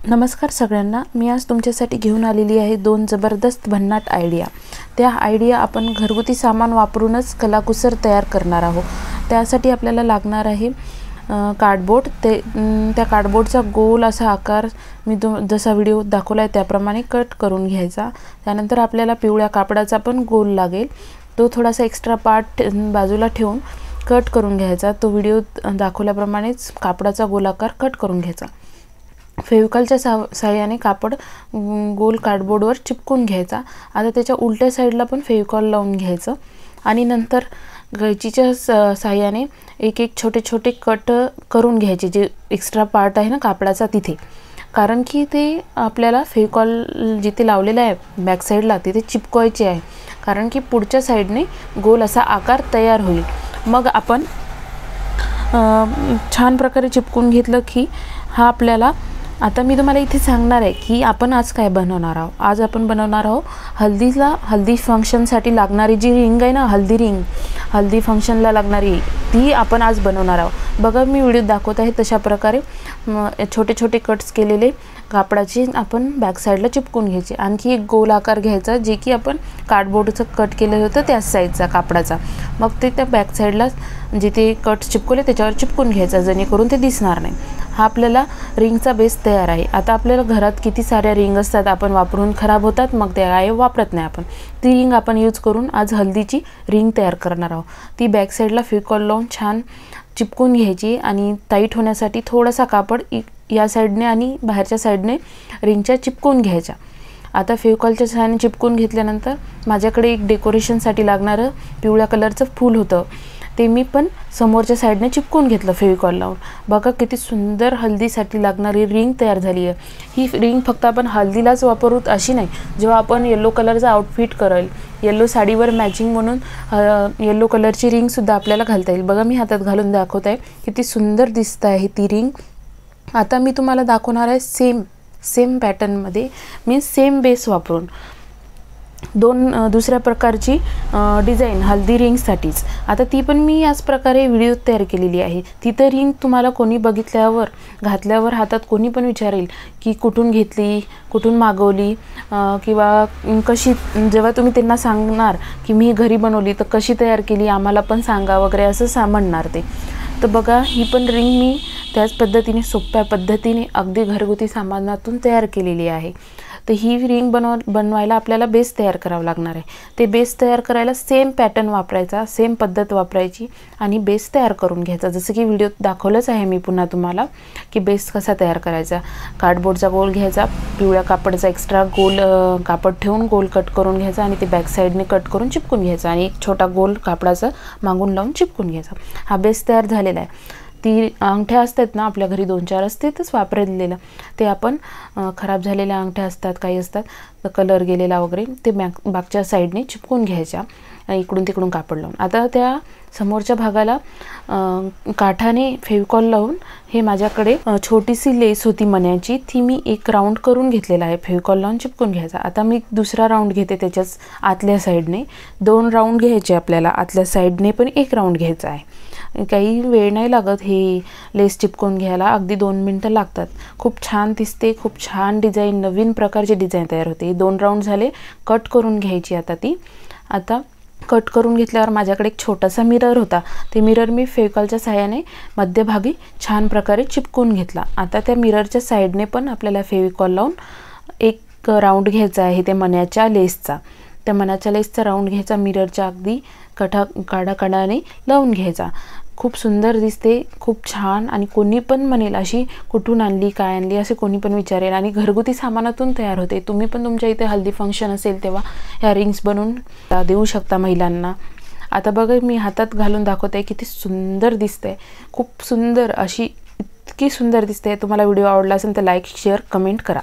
नमस्कार सगळ्यांना। मी आज तुमच्यासाठी घेऊन आलेली आहे दोन जबरदस्त भन्नाट आयडिया। त्या आयडिया आपण घरगुती सामान वापरूनच कलाकुसर तयार करणार आहोत। त्यासाठी आपल्याला लागणार आहे कार्डबोर्ड। त्या कार्डबोर्डचा गोल असा आकार मी जसा व्हिडिओ दाखवला आहे त्याप्रमाणे कट करून घ्यायचा। त्यानंतर आपल्याला पिवळ्या कापडाचा पण गोल लागेल, तो थोडासा एक्स्ट्रा पार्ट बाजूला ठेवून कट करून घ्यायचा। तो व्हिडिओ दाखवल्याप्रमाणेच कापडाचा गोलाकार कट करून घ्यायचा। फेविकॉलच्या सहाय्याने कापड गोल कार्डबोर्डवर चिपकून घ्यायचा। आता त्याच्या उलट्या साईडला पण फेविकॉल लावून घ्यायचं आणि नंतर कैचीच्या सहाय्याने एक एक छोटे छोटे कट करून घ्यायचे। जे एक्स्ट्रा पार्ट आहे ना कापडाचा तिथे, कारण की ते आपल्याला फेविकॉल जिथे लावलेला आहे बॅक साईडला तिथे चिपकवायचे आहे, कारण की पुढच्या साईडने गोल असा आकार तयार होईल। मग आपण छान प्रकारे चिपकून घेतलं की हा आपल्याला आता मी तुम्हाला इथे सांगणार आहे की आपण आज काय बनवणार आहोत। आज आपण बनवणार आहोत हल्दी फंक्शनसाठी लागणारी जी रिंग आहे ना, हल्दी रिंग, हल्दी फंक्शनला लागणारी ती आपण आज बनवणार आहोत। बघा मी व्हिडिओ दाखवत आहे तशा प्रकारे छोटे छोटे कट्स केलेले कापडाचे आपण बॅक साईडला चिपकून घ्यायचे। आणखी एक गोल आकार घ्यायचा जे की आपण कार्डबोर्डचं कट केलं होतं त्याच साईडचा कापडाचा, मग ते त्या बॅक साईडला जिथे कट चिपकवले त्याच्यावर चिपकून घ्यायचा, जेणेकरून ते दिसणार नाही। हा आपल्याला रिंगचा बेस तयार आहे। आता आपल्याला घरात किती साऱ्या रिंग असतात, आपण वापरून खराब होतात, मग त्या काय वापरत नाही आपण। ती रिंग आपण यूज करून आज हल्दीची रिंग तयार करणार आहोत। ती बॅक साईडला फेविकॉल लावून छान चिपकून घ्यायची आणि टाईट होण्यासाठी थोडासा कापड या साईडने आणि बाहेरच्या साईडने रिंगच्या चिपकून घ्यायचा। आता फेविकॉलच्या सहाय्याने चिपकून घेतल्यानंतर माझ्याकडे एक डेकोरेशनसाठी लागणारं पिवळ्या कलरचं फूल होतं, ते मी पण समोरच्या साईडने चिपकून घेतलं फेविकॉल लावून। बघा किती सुंदर हल्दीसाठी लागणारी रिंग तयार झाली आहे। ही रिंग फक्त आपण हल्दीलाच वापरू अशी नाही, जेव्हा आपण येलो कलरचा आउटफिट करेल, येलो साडीवर मॅचिंग म्हणून येलो कलरची रिंगसुद्धा आपल्याला घालता येईल। बघा मी हातात घालून दाखवत आहे, किती सुंदर दिसत आहे ती रिंग। आता मी तुम्हाला दाखवणार आहे सेम पॅटर्नमध्ये मी सेम बेस वापरून दुसऱ्या प्रकारची डिझाईन हल्दी रिंगसाठीच। आता ती पण मी याच प्रकारे व्हिडिओ तयार केलेली आहे। ती तर रिंग तुम्हाला कोणी बघितल्यावर घातल्यावर हातात कोणी पण विचारेल की कुठून घेतली, कुठून मागवली, किंवा कशी, जेव्हा तुम्ही त्यांना सांगणार की मी घरी बनवली तर कशी तयार केली आम्हाला पण सांगा वगैरे असं म्हणणार ते। तर बघा ही पण रिंग मी त्याच पद्धतीने सोप्या पद्धतीने अगदी घरगुती सामानातून तयार केलेली आहे। तर ही रिंग बनवायला आपल्याला बेस तयार करावा लागणार आहे। ते बेस तयार करायला सेम पॅटर्न वापरायचा, सेम पद्धत वापरायची आणि बेस तयार करून घ्यायचा। जसं की व्हिडिओत दाखवलंच आहे मी पुन्हा तुम्हाला की बेस कसा तयार करायचा। कार्डबोर्डचा गोल घ्यायचा, पिवळ्या कापडाचा एक्स्ट्रा गोल कापड ठेवून गोल कट करून घ्यायचा आणि ते बॅक साईडने कट करून चिपकून घ्यायचा आणि एक छोटा गोल कापडाचा मागून लावून चिपकून घ्यायचा। हा बेस तयार झालेला आहे। ती अंगठ्या असतात ना आपल्या घरी 2-4 असतातच वापरलेलं, ते आपण खराब झालेल्या अंगठ्या असतात, काही असतात तर कलर गेलेला वगैरे, ते बागच्या साईडने चिपकून घ्यायच्या इकडून तिकडून कापड लावून। आता त्या समोरच्या भागाला काठाने फेविकॉल लावून, हे माझ्याकडे छोटीशी लेस होती मण्याची, ती मी एक राऊंड करून घेतलेला आहे, फेविकॉल लावून चिपकून घ्यायचा। आता मी दुसरा राऊंड घेते त्याच्याच आतल्या साईडने। 2 राऊंड घ्यायचे आपल्याला, आतल्या साईडने पण 1 राऊंड घ्यायचा आहे। काही वेळ नाही लागत हे लेस चिपकून घ्यायला, अगदी 2 मिनटं लागतात। खूप छान दिसते, खूप छान डिझाईन, नवीन प्रकारची डिझाईन तयार होते। 2 राऊंड झाले, कट करून घ्यायची आता ती। आता कट करून घेतल्यावर माझ्याकडे एक छोटासा मिरर होता, ते मिरर मी फेविकॉलच्या सहाय्याने मध्यभागी छान प्रकारे चिपकून घेतला। आता त्या मिररच्या साईडने पण आपल्याला फेविकॉल लावून 1 राऊंड घ्यायचा आहे ते मण्याच्या लेसचा। त्या मण्याच्या लेसचा राऊंड घ्यायचा, मिररच्या अगदी काढाकाडाने लावून घ्यायचा। खूप सुंदर दिसते, खूप छान, आणि कोणी पण म्हणेल अशी कुठून आणली, काय आणली असे कोणी पण विचारेल, आणि घरगुती सामानातून तयार होते। तुम्ही पण तुमच्या इथे हल्दी फंक्शन असेल तेव्हा ह्या रिंग्स बनवून देऊ शकता महिलांना। आता बघा मी हातात घालून दाखवते, किती सुंदर दिसते, खूप सुंदर, अशी इतकी सुंदर दिसते। तुम्हाला व्हिडिओ आवडला असेल तर लाईक, शेअर, कमेंट करा।